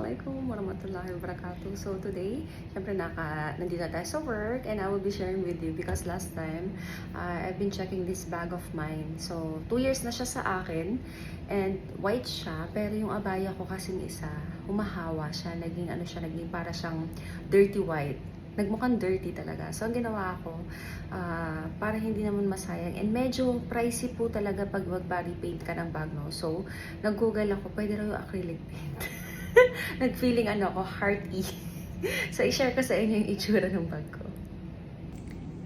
Assalamualaikum warahmatullahi wabarakatuh. So today, syempre nandito tayo sa work and I will be sharing with you because last time, I've been checking this bag of mine. So 2 years na siya sa akin and white siya pero yung abaya ko kasing isa, humahawa siya, naging para siyang dirty white. Nagmukhang dirty talaga. So, ang ginawa ko, para hindi naman masayang, and medyo pricey po talaga pag mag-body paint ka ng bag, no? So, nag-google ako, pwede raw yung acrylic paint. Nag-feeling ako, hearty. So, i-share ko sa inyo yung itsura ng bag ko.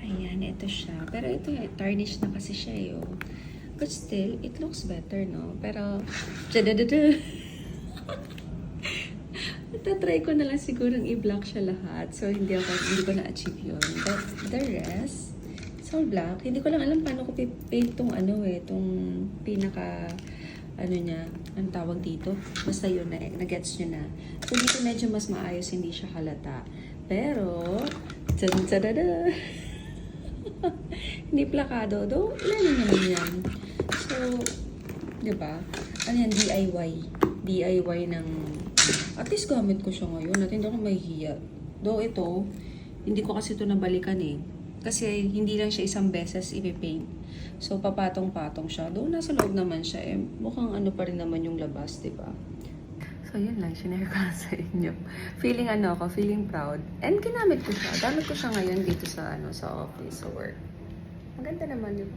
Ayan, ito siya. Pero ito, tarnish na kasi siya, yo. But still, it looks better, no? Pero, try ko na lang sigurong i-block siya lahat. So, hindi ko na-achieve yun. But the rest, it's all black. Hindi ko lang alam paano ko paint tong tong pinaka, niya, ang tawag dito. Basta yun, na-gets nyo na. So, dito medyo mas maayos, hindi siya halata. Pero, tadadada! Hindi plakado. Though, ilan naman yan. So, diba? Ano yan, DIY ng at least gamit ko siya ngayon at hindi ako mahihiya. Though ito, hindi ko kasi ito nabalikan eh. Kasi hindi lang siya isang beses ipipaint. So, papatong-patong siya. Though nasa loob naman siya eh. Mukhang pa rin naman yung labas, diba? So, yun lang. Sinare ko lang sa inyo. Feeling proud. And ginamit ko siya. Gamit ko siya ngayon dito sa, sa office, sa work. Maganda naman yun.